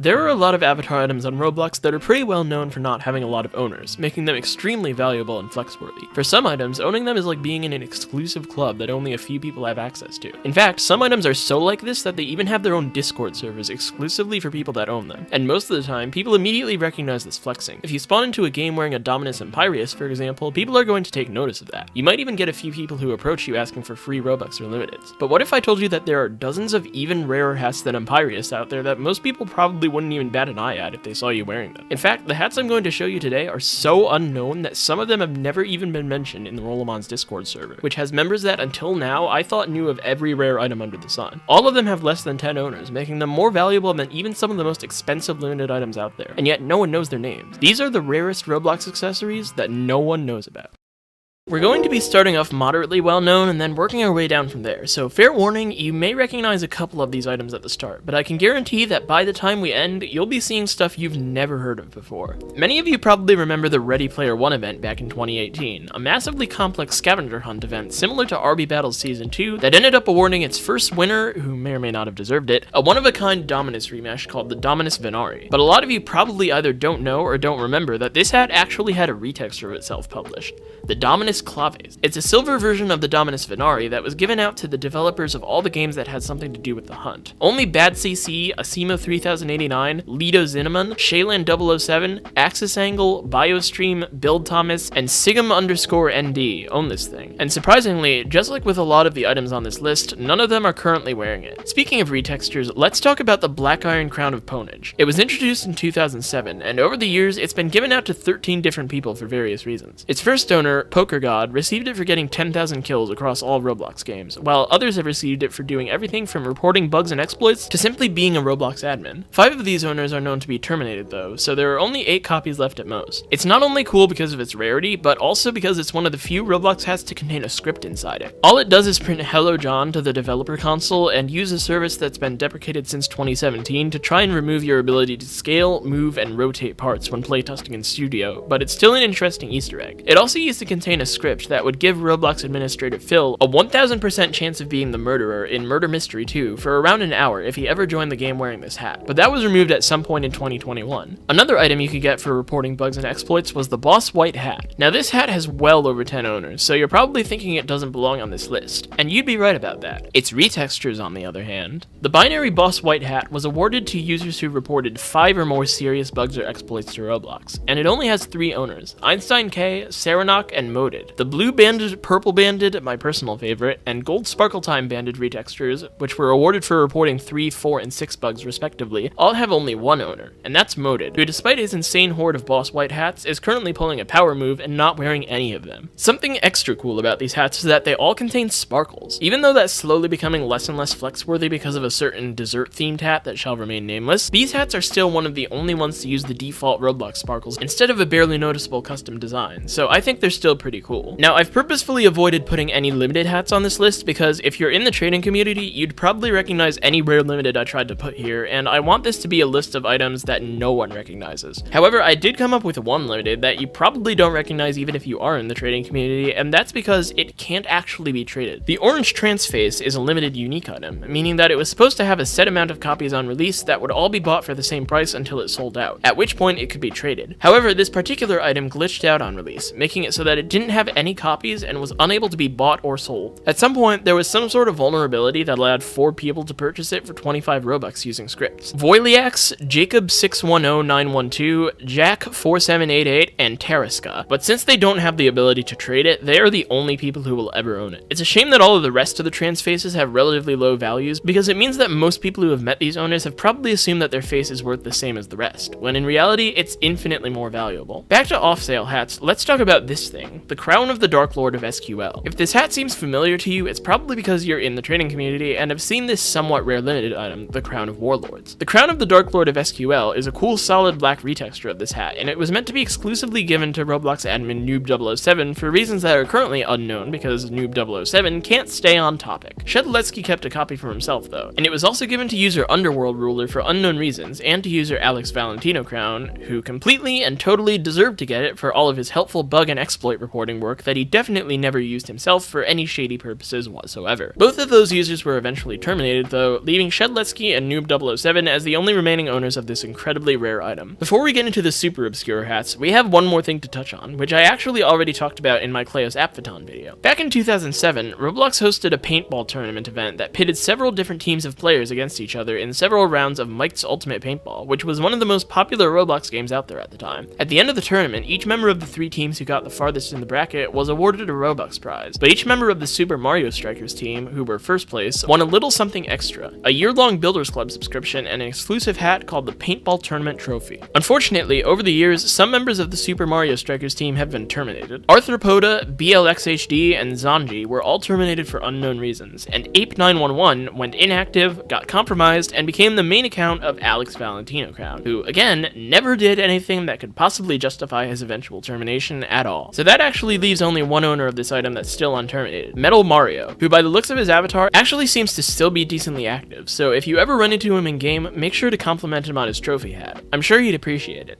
There are a lot of avatar items on Roblox that are pretty well known for not having a lot of owners, making them extremely valuable and flex-worthy. For some items, owning them is like being in an exclusive club that only a few people have access to. In fact, some items are so like this that they even have their own Discord servers exclusively for people that own them. And most of the time, people immediately recognize this flexing. If you spawn into a game wearing a Dominus and Pyreus, for example, people are going to take notice of that. You might even get a few people who approach you asking for free Robux or limiteds. But what if I told you that there are dozens of even rarer hats than Pyreus out there that most people probably wouldn't even bat an eye at if they saw you wearing them? In fact, the hats I'm going to show you today are so unknown that some of them have never even been mentioned in the Rollemon's Discord server, which has members that until now I thought knew of every rare item under the sun. All of them have less than 10 owners, making them more valuable than even some of the most expensive limited items out there, and yet no one knows their names. These are the rarest Roblox accessories that no one knows about. We're going to be starting off moderately well known and then working our way down from there, so fair warning, you may recognize a couple of these items at the start, but I can guarantee that by the time we end, you'll be seeing stuff you've never heard of before. Many of you probably remember the Ready Player One event back in 2018, a massively complex scavenger hunt event similar to RB Battles Season 2 that ended up awarding its first winner, who may or may not have deserved it, a one-of-a-kind Dominus remesh called the Dominus Venari. But a lot of you probably either don't know or don't remember that this hat actually had a retexture of itself published, the Dominus Claves. It's a silver version of the Dominus Venari that was given out to the developers of all the games that had something to do with the hunt. Only Bad CC, Asimo 3089, Lido Zinneman, Shaylan 007, Axis Angle, Biostream, Build Thomas, and Sigum_ND own this thing. And surprisingly, just like with a lot of the items on this list, none of them are currently wearing it. Speaking of retextures, let's talk about the Black Iron Crown of Ponage. It was introduced in 2007, and over the years, it's been given out to 13 different people for various reasons. Its first owner, Poker God, received it for getting 10,000 kills across all Roblox games, while others have received it for doing everything from reporting bugs and exploits to simply being a Roblox admin. 5 of these owners are known to be terminated though, so there are only 8 copies left at most. It's not only cool because of its rarity, but also because it's one of the few Roblox hats to contain a script inside it. All it does is print Hello John to the developer console and use a service that's been deprecated since 2017 to try and remove your ability to scale, move, and rotate parts when playtesting in studio, but it's still an interesting Easter egg. It also used to contain a script that would give Roblox administrator Phil a 1000% chance of being the murderer in Murder Mystery 2 for around an hour if he ever joined the game wearing this hat, but that was removed at some point in 2021. Another item you could get for reporting bugs and exploits was the Boss White hat. Now this hat has well over 10 owners, so you're probably thinking it doesn't belong on this list, and you'd be right about that. Its retextures, on the other hand. The binary Boss White hat was awarded to users who reported 5 or more serious bugs or exploits to Roblox, and it only has 3 owners, Einstein K, Saranok, and Moded. The blue banded, purple banded, my personal favorite, and gold sparkle time banded retextures, which were awarded for reporting 3, 4, and 6 bugs respectively, all have only 1 owner, and that's Moded, who despite his insane horde of Boss White hats, is currently pulling a power move and not wearing any of them. Something extra cool about these hats is that they all contain sparkles. Even though that's slowly becoming less and less flex-worthy because of a certain dessert-themed hat that shall remain nameless, these hats are still one of the only ones to use the default Roblox sparkles instead of a barely noticeable custom design, so I think they're still pretty cool. Now, I've purposefully avoided putting any limited hats on this list because if you're in the trading community, you'd probably recognize any rare limited I tried to put here, and I want this to be a list of items that no one recognizes. However, I did come up with one limited that you probably don't recognize even if you are in the trading community, and that's because it can't actually be traded. The orange trance face is a limited unique item, meaning that it was supposed to have a set amount of copies on release that would all be bought for the same price until it sold out, at which point it could be traded. However, this particular item glitched out on release, making it so that it didn't have any copies and was unable to be bought or sold. At some point, there was some sort of vulnerability that allowed 4 people to purchase it for 25 Robux using scripts. Voiliax, Jacob610912, Jack4788, and Taraska, but since they don't have the ability to trade it, they are the only people who will ever own it. It's a shame that all of the rest of the trans faces have relatively low values, because it means that most people who have met these owners have probably assumed that their face is worth the same as the rest, when in reality, it's infinitely more valuable. Back to off-sale hats, let's talk about this thing, the Crown of the Dark Lord of SQL. If this hat seems familiar to you, it's probably because you're in the trading community and have seen this somewhat rare limited item, the Crown of Warlords. The Crown of the Dark Lord of SQL is a cool solid black retexture of this hat, and it was meant to be exclusively given to Roblox admin Noob007 for reasons that are currently unknown because Noob007 can't stay on topic. Shedletsky kept a copy for himself though, and it was also given to user Underworld Ruler for unknown reasons, and to user Alex Valentino Crown, who completely and totally deserved to get it for all of his helpful bug and exploit reporting work that he definitely never used himself for any shady purposes whatsoever. Both of those users were eventually terminated though, leaving Shedletsky and Noob007 as the only remaining owners of this incredibly rare item. Before we get into the super obscure hats, we have one more thing to touch on, which I actually already talked about in my Kleos Apphoton video. Back in 2007, Roblox hosted a paintball tournament event that pitted several different teams of players against each other in several rounds of Mike's Ultimate Paintball, which was one of the most popular Roblox games out there at the time. At the end of the tournament, each member of the 3 teams who got the farthest in the bracket was awarded a Robux prize, but each member of the Super Mario Strikers team, who were first place, won a little something extra, a year-long Builders Club subscription and an exclusive hat called the Paintball Tournament Trophy. Unfortunately, over the years, some members of the Super Mario Strikers team have been terminated. Arthropoda, BLXHD, and Zanji were all terminated for unknown reasons, and Ape911 went inactive, got compromised, and became the main account of Alex Valentino Crown, who, again, never did anything that could possibly justify his eventual termination at all. So that actually leaves only one owner of this item that's still unterminated, Metal Mario, who by the looks of his avatar actually seems to still be decently active, so if you ever run into him in game, make sure to compliment him on his trophy hat. I'm sure he'd appreciate it.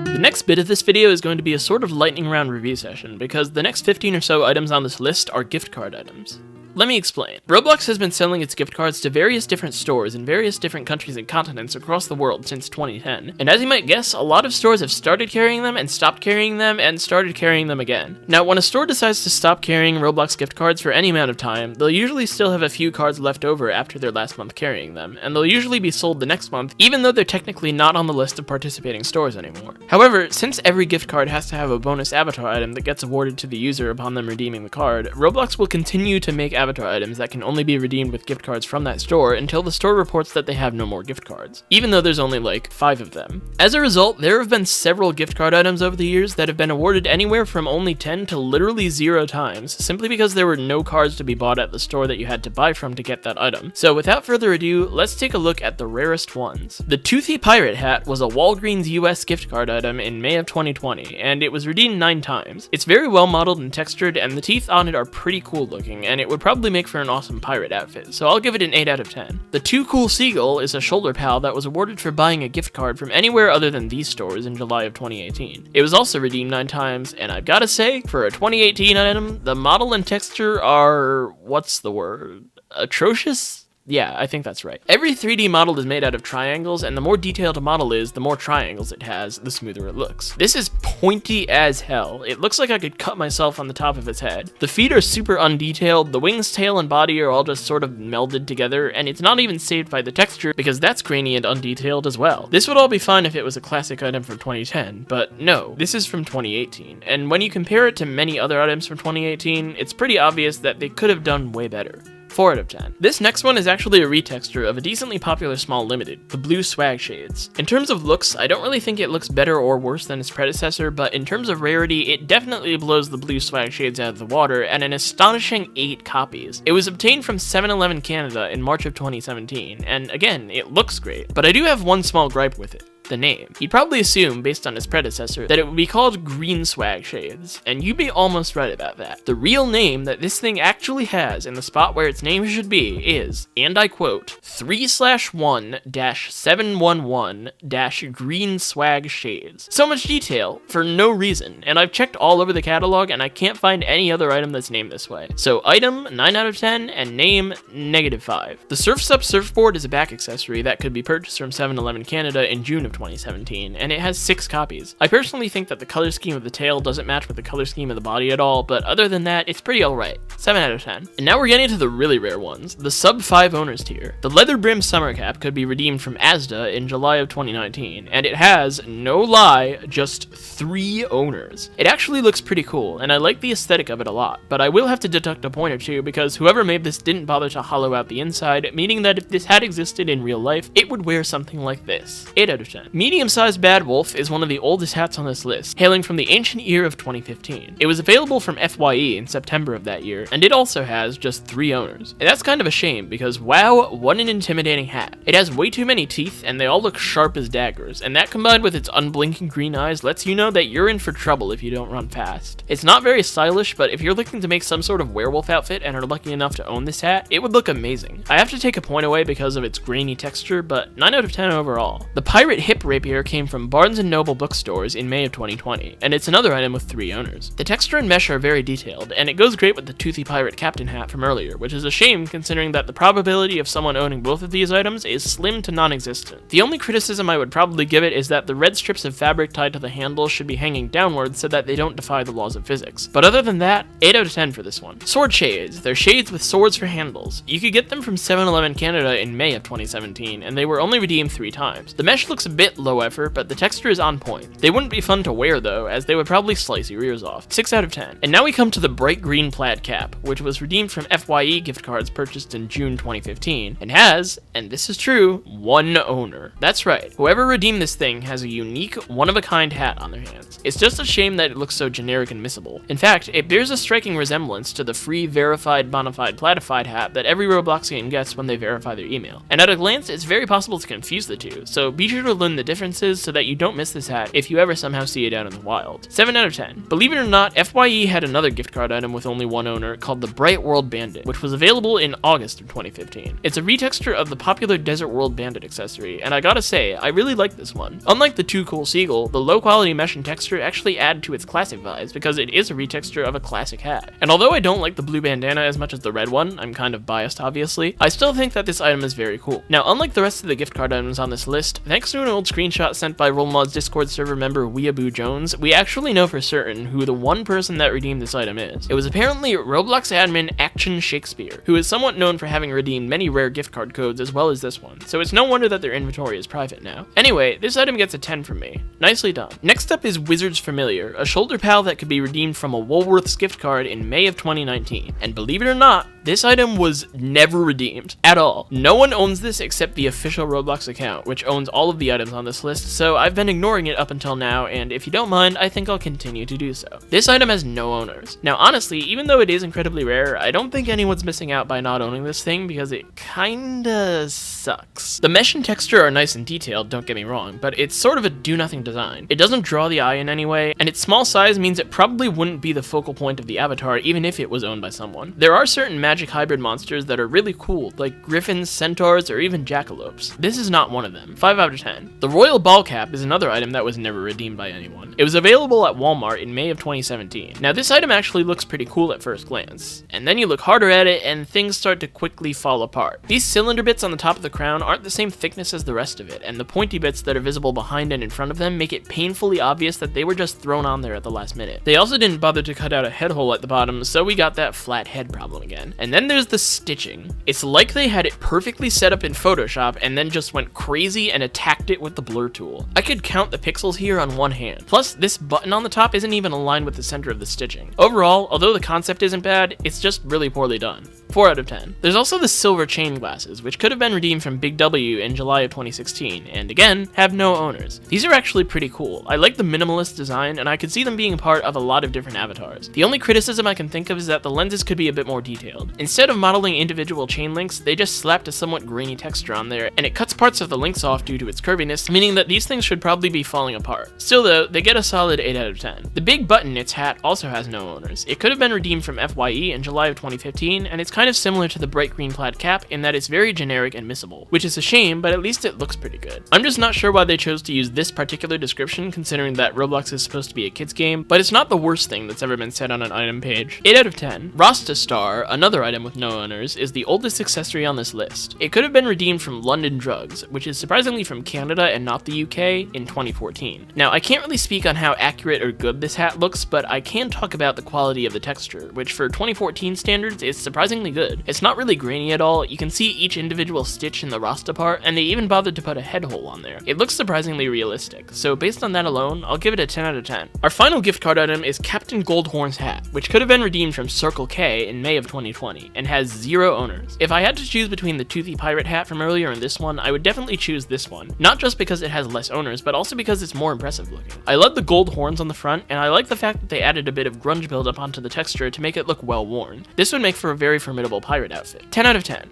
The next bit of this video is going to be a sort of lightning round review session, because the next 15 or so items on this list are gift card items. Let me explain. Roblox has been selling its gift cards to various different stores in various different countries and continents across the world since 2010, and as you might guess, a lot of stores have started carrying them and stopped carrying them and started carrying them again. Now, when a store decides to stop carrying Roblox gift cards for any amount of time, they'll usually still have a few cards left over after their last month carrying them, and they'll usually be sold the next month, even though they're technically not on the list of participating stores anymore. However, since every gift card has to have a bonus avatar item that gets awarded to the user upon them redeeming the card, Roblox will continue to make avatar items that can only be redeemed with gift cards from that store until the store reports that they have no more gift cards, even though there's only like 5 of them. As a result, there have been several gift card items over the years that have been awarded anywhere from only 10 to literally 0 times, simply because there were no cards to be bought at the store that you had to buy from to get that item. So without further ado, let's take a look at the rarest ones. The Toothy Pirate hat was a Walgreens US gift card item in May of 2020, and it was redeemed 9 times. It's very well modeled and textured, and the teeth on it are pretty cool looking, and it would probably make for an awesome pirate outfit, so I'll give it an 8 out of 10. The Too Cool Seagull is a shoulder pal that was awarded for buying a gift card from anywhere other than these stores in July of 2018. It was also redeemed 9 times, and I've gotta say, for a 2018 item, the model and texture are, what's the word, atrocious? Yeah, I think that's right. Every 3D model is made out of triangles, and the more detailed a model is, the more triangles it has, the smoother it looks. This is pointy as hell. It looks like I could cut myself on the top of its head. The feet are super undetailed, the wings, tail, and body are all just sort of melded together, and it's not even saved by the texture because that's grainy and undetailed as well. This would all be fine if it was a classic item from 2010, but no, this is from 2018, and when you compare it to many other items from 2018, it's pretty obvious that they could have done way better. 4 out of 10. This next one is actually a retexture of a decently popular small limited, the Blue Swag Shades. In terms of looks, I don't really think it looks better or worse than its predecessor, but in terms of rarity, it definitely blows the Blue Swag Shades out of the water at an astonishing 8 copies. It was obtained from 7-Eleven Canada in March of 2017, and again, it looks great, but I do have one small gripe with it. The name. You'd probably assume, based on its predecessor, that it would be called Green Swag Shades, and you'd be almost right about that. The real name that this thing actually has in the spot where its name should be is, and I quote, 3/1-711-Green Swag Shades. So much detail, for no reason, and I've checked all over the catalog and I can't find any other item that's named this way. So item, 9 out of 10, and name, -5. The Surf's Up surfboard is a back accessory that could be purchased from 7-Eleven Canada in June of 2017, and it has 6 copies. I personally think that the color scheme of the tail doesn't match with the color scheme of the body at all, but other than that, it's pretty alright. 7 out of 10. And now we're getting to the really rare ones, the sub 5 owners tier. The leather brim summer cap could be redeemed from Asda in July of 2019, and it has, no lie, just 3 owners. It actually looks pretty cool, and I like the aesthetic of it a lot, but I will have to deduct a point or two because whoever made this didn't bother to hollow out the inside, meaning that if this had existed in real life, it would wear something like this. 8 out of 10. 10. Medium-sized Bad Wolf is one of the oldest hats on this list, hailing from the ancient year of 2015. It was available from FYE in September of that year, and it also has just 3 owners. And that's kind of a shame, because wow, what an intimidating hat. It has way too many teeth, and they all look sharp as daggers, and that combined with its unblinking green eyes lets you know that you're in for trouble if you don't run fast. It's not very stylish, but if you're looking to make some sort of werewolf outfit and are lucky enough to own this hat, it would look amazing. I have to take a point away because of its grainy texture, but 9 out of 10 overall. The Pirate Hip Rapier came from Barnes & Noble bookstores in May of 2020, and it's another item with 3 owners. The texture and mesh are very detailed, and it goes great with the Toothy Pirate Captain hat from earlier, which is a shame considering that the probability of someone owning both of these items is slim to non-existent. The only criticism I would probably give it is that the red strips of fabric tied to the handle should be hanging downwards so that they don't defy the laws of physics. But other than that, 8 out of 10 for this one. Sword shades. They're shades with swords for handles. You could get them from 7-Eleven Canada in May of 2017, and they were only redeemed 3 times. The mesh looks a bit low effort, but the texture is on point. They wouldn't be fun to wear though, as they would probably slice your ears off. 6 out of 10. And now we come to the bright green plaid cap, which was redeemed from FYE gift cards purchased in June 2015, and has, and this is true, 1 owner. That's right, whoever redeemed this thing has a unique, one-of-a-kind hat on their hands. It's just a shame that it looks so generic and missable. In fact, it bears a striking resemblance to the free verified bonafide platified hat that every Robloxian gets when they verify their email. And at a glance, it's very possible to confuse the two, so be sure to learn the differences so that you don't miss this hat if you ever somehow see it out in the wild. 7 out of 10. Believe it or not, FYE had another gift card item with only 1 owner called the Bright World Bandit, which was available in August of 2015. It's a retexture of the popular Desert World Bandit accessory, and I gotta say, I really like this one. Unlike the Too Cool Seagull, the low quality mesh and texture actually add to its classic vibes because it is a retexture of a classic hat. And although I don't like the blue bandana as much as the red one, I'm kind of biased obviously, I still think that this item is very cool. Now, unlike the rest of the gift card items on this list, thanks to an old screenshot sent by RollMod's Discord server member Weeaboo Jones, we actually know for certain who the one person that redeemed this item is. It was apparently Roblox admin Action Shakespeare, who is somewhat known for having redeemed many rare gift card codes as well as this one, so it's no wonder that their inventory is private now. Anyway, this item gets a 10 from me. Nicely done. Next up is Wizard's Familiar, a shoulder pal that could be redeemed from a Woolworths gift card in May of 2019. And believe it or not, this item was never redeemed at all. No one owns this except the official Roblox account, which owns all of the items on this list, so I've been ignoring it up until now, and if you don't mind, I think I'll continue to do so. This item has no owners. Now honestly, even though it is incredibly rare, I don't think anyone's missing out by not owning this thing because it kinda sucks. The mesh and texture are nice and detailed, don't get me wrong, but it's sort of a do-nothing design. It doesn't draw the eye in any way, and its small size means it probably wouldn't be the focal point of the avatar even if it was owned by someone. There are certain magic hybrid monsters that are really cool, like griffins, centaurs, or even jackalopes. This is not one of them. 5 out of 10. The Royal Ball Cap is another item that was never redeemed by anyone. It was available at Walmart in May of 2017. Now this item actually looks pretty cool at first glance, and then you look harder at it and things start to quickly fall apart. These cylinder bits on the top of the crown aren't the same thickness as the rest of it, and the pointy bits that are visible behind and in front of them make it painfully obvious that they were just thrown on there at the last minute. They also didn't bother to cut out a head hole at the bottom, so we got that flat head problem again. And then there's the stitching. It's like they had it perfectly set up in Photoshop and then just went crazy and attacked it with the blur tool. I could count the pixels here on one hand. Plus, this button on the top isn't even aligned with the center of the stitching. Overall, although the concept isn't bad, it's just really poorly done. 4 out of 10. There's also the silver chain glasses, which could have been redeemed from Big W in July of 2016, and again, have no owners. These are actually pretty cool. I like the minimalist design, and I could see them being part of a lot of different avatars. The only criticism I can think of is that the lenses could be a bit more detailed. Instead of modeling individual chain links, they just slapped a somewhat grainy texture on there, and it cuts parts of the links off due to its curviness, meaning that these things should probably be falling apart. Still though, they get a solid 8 out of 10. The big button in its hat also has no owners. It could have been redeemed from FYE in July of 2015, and it's kind of similar to the bright green plaid cap in that it's very generic and missable, which is a shame, but at least it looks pretty good. I'm just not sure why they chose to use this particular description considering that Roblox is supposed to be a kids game, but it's not the worst thing that's ever been said on an item page. 8 out of 10. Rasta Star, another item with no owners, is the oldest accessory on this list. It could have been redeemed from London Drugs, which is surprisingly from Canada and not the UK, in 2014. Now, I can't really speak on how accurate or good this hat looks, but I can talk about the quality of the texture, which for 2014 standards is surprisingly good. It's not really grainy at all, you can see each individual stitch in the Rasta part, and they even bothered to put a head hole on there. It looks surprisingly realistic, so based on that alone, I'll give it a 10 out of 10. Our final gift card item is Captain Goldhorn's hat, which could have been redeemed from Circle K in May of 2020, and has 0 owners. If I had to choose between the Toothy Pirate hat from earlier and this one, I would definitely choose this one. Not just because it has less owners, but also because it's more impressive looking. I love the gold horns on the front, and I like the fact that they added a bit of grunge buildup onto the texture to make it look well worn. This would make for a very formidable pirate outfit. 10 out of 10.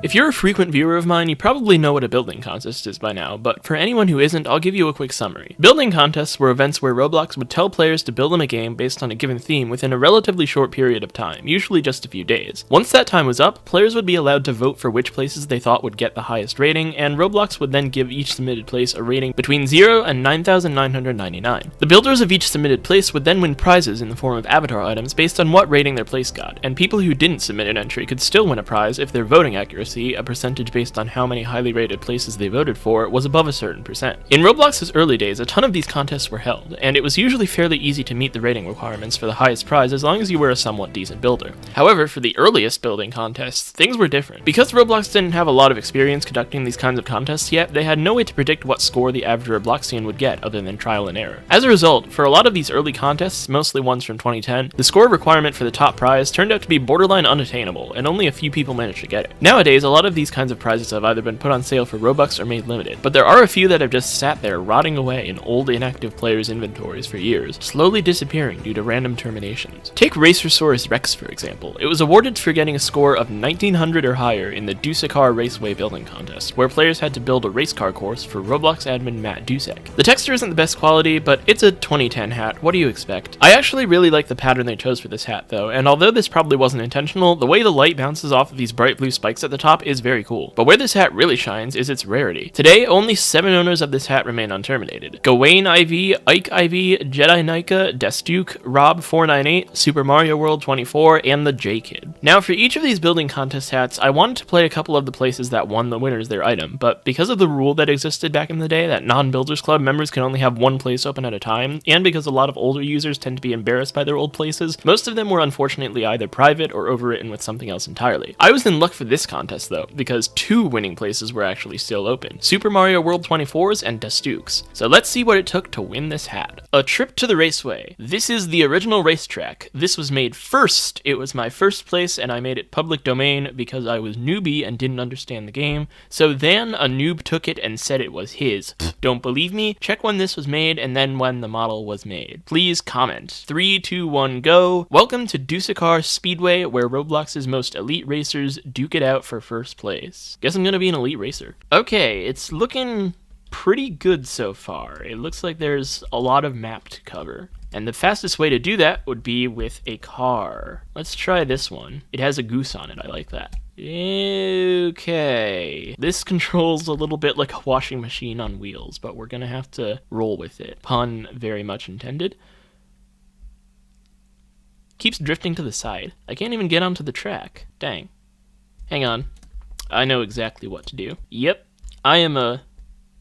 If you're a frequent viewer of mine, you probably know what a building contest is by now, but for anyone who isn't, I'll give you a quick summary. Building contests were events where Roblox would tell players to build them a game based on a given theme within a relatively short period of time, usually just a few days. Once that time was up, players would be allowed to vote for which places they thought would get the highest rating, and Roblox would then give each submitted place a rating between 0 and 9,999. The builders of each submitted place would then win prizes in the form of avatar items based on what rating their place got, and people who didn't submit an entry could still win a prize if their voting accuracy, a percentage based on how many highly rated places they voted for, was above a certain percent. In Roblox's early days, a ton of these contests were held, and it was usually fairly easy to meet the rating requirements for the highest prize as long as you were a somewhat decent builder. However, for the earliest building contests, things were different. Because Roblox didn't have a lot of experience conducting these kinds of contests yet, they had no way to predict what score the average Robloxian would get other than trial and error. As a result, for a lot of these early contests, mostly ones from 2010, the score requirement for the top prize turned out to be borderline unattainable, and only a few people managed to get it. Nowadays, a lot of these kinds of prizes have either been put on sale for Robux or made limited, but there are a few that have just sat there rotting away in old inactive players' inventories for years, slowly disappearing due to random terminations. Take Racersaurus Rex for example. It was awarded for getting a score of 1900 or higher in the Dusakar Raceway building contest, where players had to build a race car course for Roblox admin Matt Dusek. The texture isn't the best quality, but it's a 2010 hat, what do you expect? I actually really like the pattern they chose for this hat though, and although this probably wasn't intentional, the way the light bounces off of these bright blue spikes at the top is very cool. But where this hat really shines is its rarity. Today, only 7 owners of this hat remain unterminated. Gawain IV, Ike IV, Jedi Nika, Destuke, Rob498, Super Mario World 24, and the J-Kid. Now, for each of these building contest hats, I wanted to play a couple of the places that won the winners their item, but because of the rule that existed back in the day that non-Builders Club members can only have one place open at a time, and because a lot of older users tend to be embarrassed by their old places, most of them were unfortunately either private or overwritten with something else entirely. I was in luck for this contest though, because 2 winning places were actually still open: Super Mario World 24's and Destukes. So let's see what it took to win this hat. A trip to the raceway. This is the original racetrack. This was made first. It was my first place and I made it public domain because I was newbie and didn't understand the game. So then a noob took it and said it was his. Don't believe me? Check when this was made and then when the model was made. Please comment. 3, 2, 1, go. Welcome to Dusakar Speedway, where Roblox's most elite racers duke it out for first place. Guess I'm gonna be an elite racer. Okay, it's looking pretty good so far. It looks like there's a lot of map to cover. And the fastest way to do that would be with a car. Let's try this one. It has a goose on it, I like that. Okay. This controls a little bit like a washing machine on wheels, but we're gonna have to roll with it. Pun very much intended. Keeps drifting to the side. I can't even get onto the track. Dang. Hang on. I know exactly what to do. Yep. I am a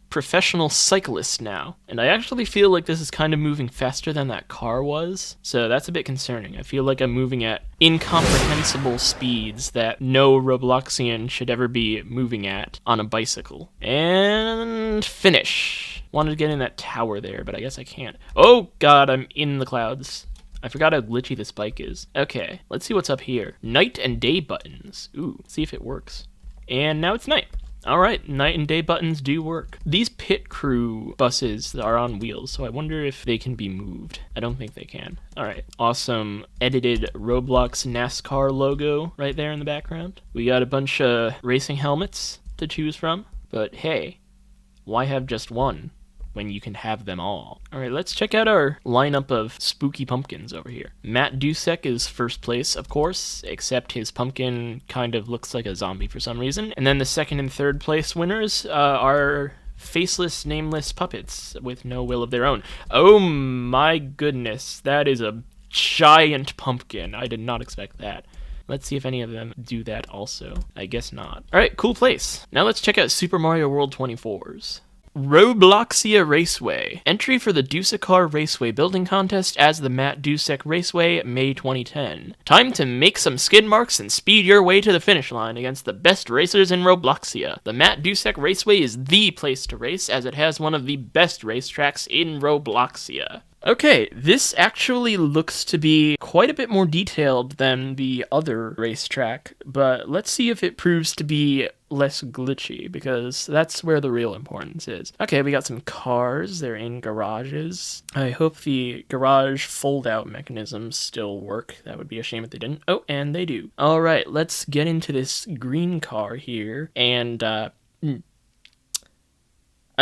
professional cyclist now, and I actually feel like this is kind of moving faster than that car was, so that's a bit concerning. I feel like I'm moving at incomprehensible speeds that no Robloxian should ever be moving at on a bicycle. And finish. Wanted to get in that tower there, but I guess I can't. Oh god, I'm in the clouds. I forgot how glitchy this bike is. Okay, let's see what's up here. Night and day buttons. Ooh, see if it works. And now it's night. Alright, night and day buttons do work. These pit crew buses are on wheels, so I wonder if they can be moved. I don't think they can. Alright, awesome edited Roblox NASCAR logo right there in the background. We got a bunch of racing helmets to choose from, but hey, why have just one when you can have them all? Alright, let's check out our lineup of spooky pumpkins over here. Matt Dusek is first place, of course, except his pumpkin kind of looks like a zombie for some reason. And then the second and third place winners are faceless, nameless puppets with no will of their own. Oh my goodness, that is a giant pumpkin. I did not expect that. Let's see if any of them do that also. I guess not. Alright, cool place. Now let's check out Super Mario World 24's. Robloxia Raceway. Entry for the Dusakar Raceway building contest as the Matt Dusek Raceway, May 2010. Time to make some skid marks and speed your way to the finish line against the best racers in Robloxia. The Matt Dusek Raceway is the place to race as it has one of the best racetracks in Robloxia. Okay, this actually looks to be quite a bit more detailed than the other racetrack, but let's see if it proves to be less glitchy, because that's where the real importance is. Okay, we got some cars. They're in garages. I hope the garage fold-out mechanisms still work. That would be a shame if they didn't. Oh, and they do. All right, let's get into this green car here, and, I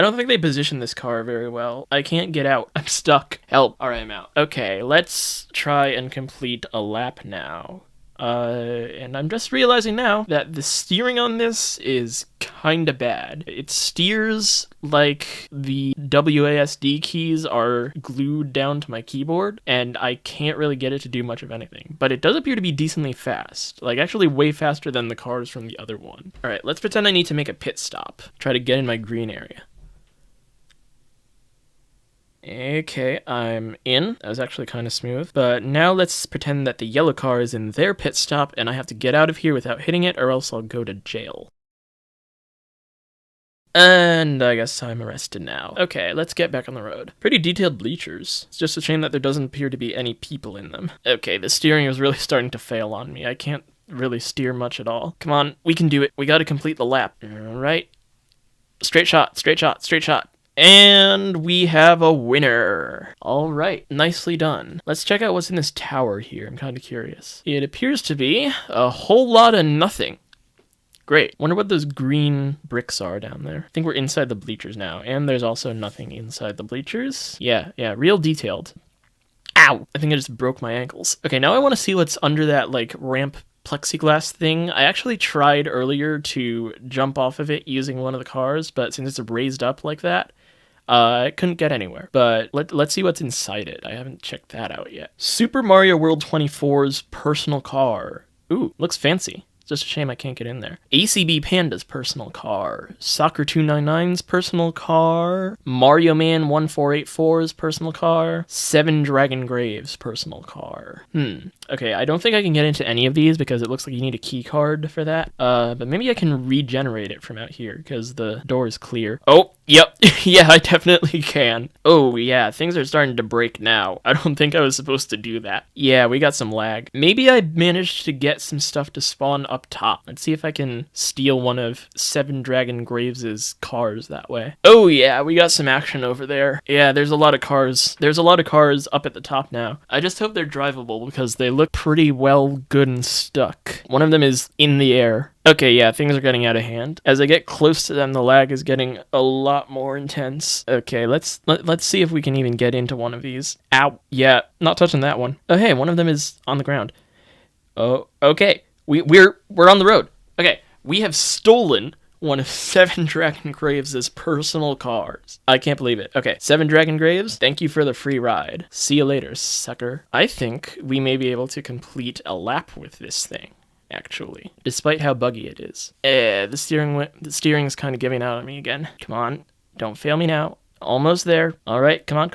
don't think they positioned this car very well. I can't get out. I'm stuck. Help. Alright, I'm out. Okay, let's try and complete a lap now. And I'm just realizing now that the steering on this is kinda bad. It steers like the WASD keys are glued down to my keyboard, and I can't really get it to do much of anything. But it does appear to be decently fast. Like, actually way faster than the cars from the other one. Alright, let's pretend I need to make a pit stop. Try to get in my green area. Okay, I'm in. That was actually kind of smooth. But now let's pretend that the yellow car is in their pit stop and I have to get out of here without hitting it or else I'll go to jail. And I guess I'm arrested now. Okay, let's get back on the road. Pretty detailed bleachers. It's just a shame that there doesn't appear to be any people in them. Okay, the steering is really starting to fail on me. I can't really steer much at all. Come on, we can do it. We gotta complete the lap. Alright. Straight shot, straight shot, straight shot. And we have a winner. All right, nicely done. Let's check out what's in this tower here. I'm kind of curious. It appears to be a whole lot of nothing. Great. Wonder what those green bricks are down there. I think we're inside the bleachers now, and there's also nothing inside the bleachers. Yeah, real detailed. Ow! I think I just broke my ankles. Okay, now I want to see what's under that, like, ramp plexiglass thing. I actually tried earlier to jump off of it using one of the cars, but since it's raised up like that, I couldn't get anywhere. But let's see what's inside it. I haven't checked that out yet. Super Mario World 24's personal car. Ooh, looks fancy. Just a shame I can't get in there. ACB Panda's personal car. Soccer 299's personal car. Mario Man 1484's personal car. 7 Dragon Graves' personal car. Okay, I don't think I can get into any of these because it looks like you need a key card for that. But maybe I can regenerate it from out here because the door is clear. Oh, yep. Yeah, I definitely can. Oh, yeah, things are starting to break now. I don't think I was supposed to do that. Yeah, we got some lag. Maybe I managed to get some stuff to spawn up top. Let's see if I can steal one of 7 Dragon Graves' cars that way. Oh, yeah, we got some action over there. Yeah, there's a lot of cars. There's a lot of cars up at the top now. I just hope they're drivable because they look pretty well good and stuck. One of them is in the air. Okay, yeah, things are getting out of hand. As I get close to them, the lag is getting a lot more intense. Okay, let's see if we can even get into one of these. Ow. Yeah, not touching that one. Oh, hey, one of them is on the ground. Oh, okay. We're on the road. Okay, we have stolen one of 7 Dragon Graves' personal cars. I can't believe it. Okay, 7 Dragon Graves, thank you for the free ride. See you later, sucker. I think we may be able to complete a lap with this thing, actually, despite how buggy it is. The steering is kind of giving out on me again. Come on, don't fail me now. Almost there. All right, come on.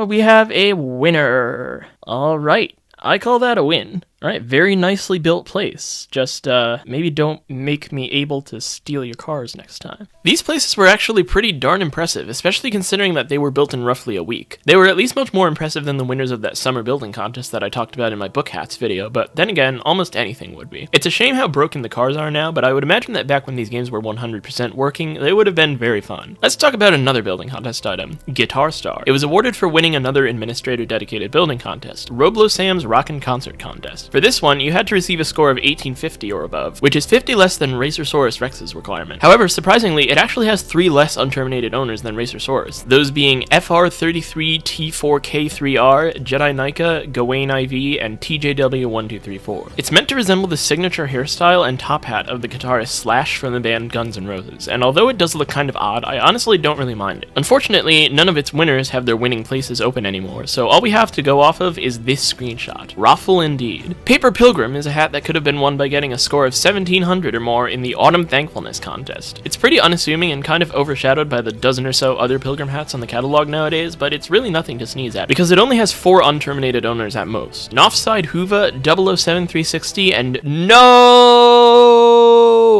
We have a winner. All right. I call that a win. Alright, very nicely built place. Just, maybe don't make me able to steal your cars next time. These places were actually pretty darn impressive, especially considering that they were built in roughly a week. They were at least much more impressive than the winners of that summer building contest that I talked about in my book hats video, but then again, almost anything would be. It's a shame how broken the cars are now, but I would imagine that back when these games were 100% working, they would have been very fun. Let's talk about another building contest item, Guitar Star. It was awarded for winning another administrator-dedicated building contest, Roblosam's Rockin' Concert Contest. For this one, you had to receive a score of 1850 or above, which is 50 less than Racersaurus Rex's requirement. However, surprisingly, it actually has 3 less unterminated owners than Racersaurus, those being FR33T4K3R, Jedi Nika, Gawain IV, and TJW1234. It's meant to resemble the signature hairstyle and top hat of the guitarist Slash from the band Guns N' Roses, and although it does look kind of odd, I honestly don't really mind it. Unfortunately, none of its winners have their winning places open anymore, so all we have to go off of is this screenshot. Raffle indeed. Paper Pilgrim is a hat that could have been won by getting a score of 1700 or more in the Autumn Thankfulness contest. It's pretty unassuming and kind of overshadowed by the dozen or so other Pilgrim hats on the catalog nowadays, but it's really nothing to sneeze at, because it only has 4 unterminated owners at most. Knopfside Huva, 007360, and No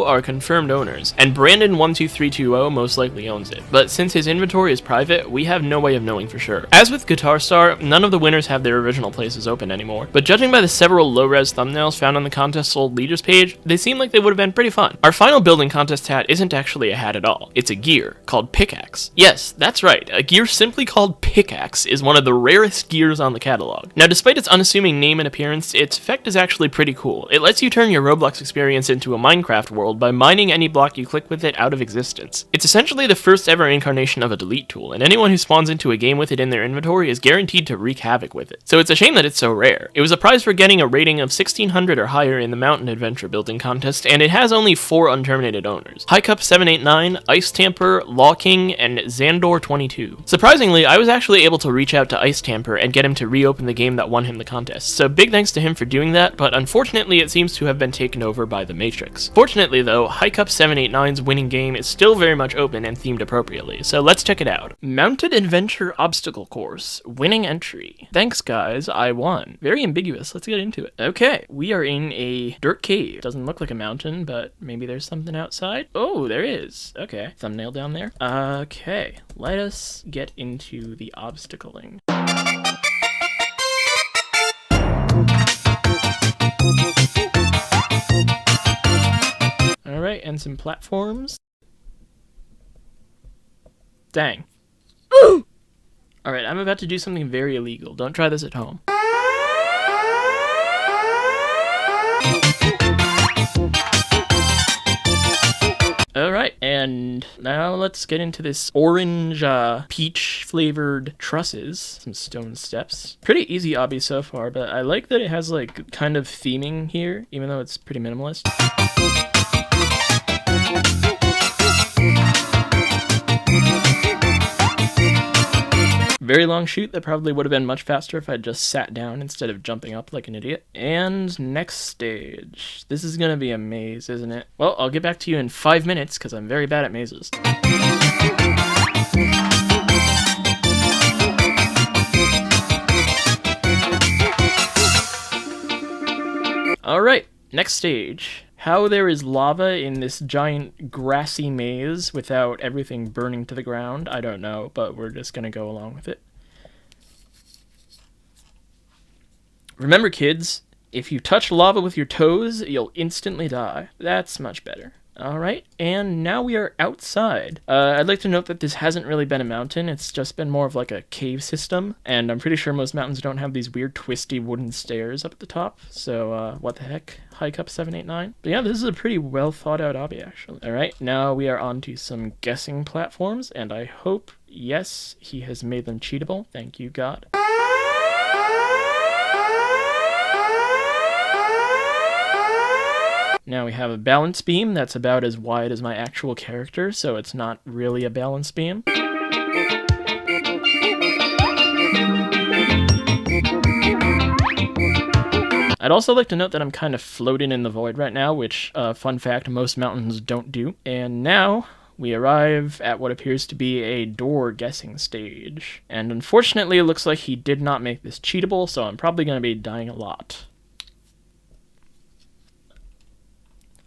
are confirmed owners, and Brandon12320 most likely owns it, but since his inventory is private, we have no way of knowing for sure. As with Guitar Star, none of the winners have their original places open anymore, but judging by the several low-res thumbnails found on the contest sold leaders page, they seem like they would have been pretty fun. Our final building contest hat isn't actually a hat at all, it's a gear, called Pickaxe. Yes, that's right, a gear simply called Pickaxe is one of the rarest gears on the catalog. Now despite its unassuming name and appearance, its effect is actually pretty cool. It lets you turn your Roblox experience into a Minecraft world by mining any block you click with it out of existence. It's essentially the first ever incarnation of a delete tool, and anyone who spawns into a game with it in their inventory is guaranteed to wreak havoc with it. So it's a shame that it's so rare. It was a prize for getting a rating of 1600 or higher in the Mountain Adventure building contest, and it has only 4 unterminated owners: Highcup789, Ice Tamper, Law King, and Xandor22. Surprisingly, I was actually able to reach out to Ice Tamper and get him to reopen the game that won him the contest, so big thanks to him for doing that, but unfortunately it seems to have been taken over by the Matrix. Fortunately though, Highcup789's winning game is still very much open and themed appropriately, so let's check it out. Mountain Adventure Obstacle Course, winning entry. Thanks guys, I won. Very ambiguous, let's get into it. Okay, we are in a dirt cave. Doesn't look like a mountain, but maybe there's something outside. Oh, there is. Okay, thumbnail down there. Okay, let us get into the obstacling. Alright, and some platforms. Dang. Alright, I'm about to do something very illegal. Don't try this at home. Alright, and now let's get into this orange, peach flavored trusses. Some stone steps. Pretty easy obby so far, but I like that it has like kind of theming here, even though it's pretty minimalist. Very long shoot that probably would have been much faster if I'd just sat down instead of jumping up like an idiot. And next stage. This is gonna be a maze, isn't it? Well, I'll get back to you in 5 minutes because I'm very bad at mazes. Alright, next stage. How there is lava in this giant grassy maze without everything burning to the ground, I don't know, but we're just gonna go along with it. Remember kids, if you touch lava with your toes, you'll instantly die. That's much better. Alright, and now we are outside. I'd like to note that this hasn't really been a mountain, it's just been more of like a cave system, and I'm pretty sure most mountains don't have these weird twisty wooden stairs up at the top, so what the heck, Highcup789? But yeah, this is a pretty well thought out obby actually. Alright, now we are on to some guessing platforms, and I hope, yes, he has made them cheatable, thank you God. Now we have a balance beam that's about as wide as my actual character, so it's not really a balance beam. I'd also like to note that I'm kind of floating in the void right now, which, fun fact, most mountains don't do. And now we arrive at what appears to be a door guessing stage. And unfortunately, it looks like he did not make this cheatable, so I'm probably going to be dying a lot.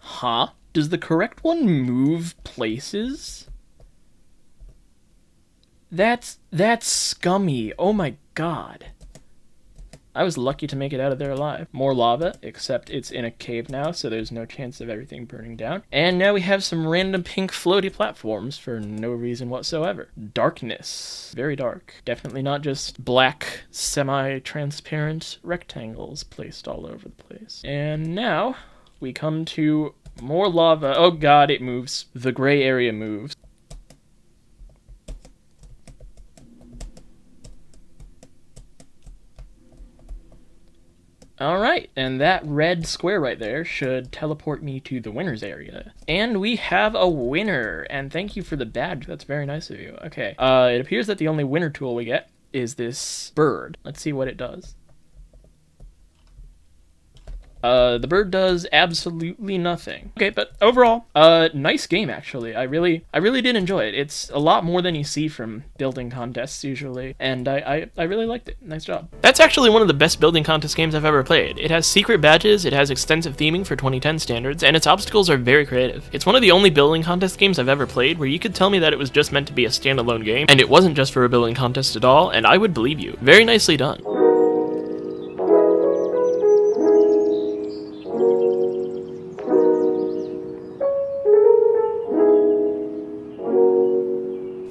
Huh? Does the correct one move places? That's scummy. Oh my god. I was lucky to make it out of there alive. More lava, except it's in a cave now, so there's no chance of everything burning down. And now we have some random pink floaty platforms for no reason whatsoever. Darkness. Very dark. Definitely not just black, semi-transparent rectangles placed all over the place. And now we come to more lava. Oh god, it moves. The gray area moves. Alright, and that red square right there should teleport me to the winner's area. And we have a winner, and thank you for the badge, that's very nice of you. Okay, it appears that the only winner tool we get is this bird. Let's see what it does. The bird does absolutely nothing. Okay, but overall, nice game actually. I really did enjoy it. It's a lot more than you see from building contests usually, and I really liked it. Nice job. That's actually one of the best building contest games I've ever played. It has secret badges, it has extensive theming for 2010 standards, and its obstacles are very creative. It's one of the only building contest games I've ever played where you could tell me that it was just meant to be a standalone game, and it wasn't just for a building contest at all, and I would believe you. Very nicely done.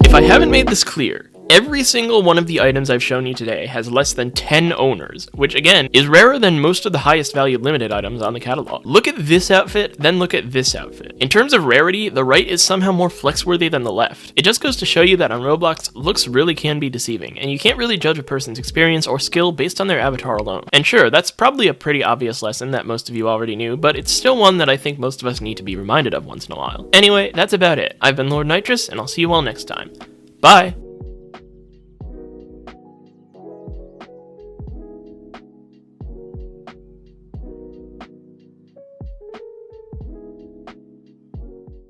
If I haven't made this clear, every single one of the items I've shown you today has less than 10 owners, which again, is rarer than most of the highest valued limited items on the catalog. Look at this outfit, then look at this outfit. In terms of rarity, the right is somehow more flex-worthy than the left. It just goes to show you that on Roblox, looks really can be deceiving, and you can't really judge a person's experience or skill based on their avatar alone. And sure, that's probably a pretty obvious lesson that most of you already knew, but it's still one that I think most of us need to be reminded of once in a while. Anyway, that's about it. I've been Lord Nitrous, and I'll see you all next time. Bye!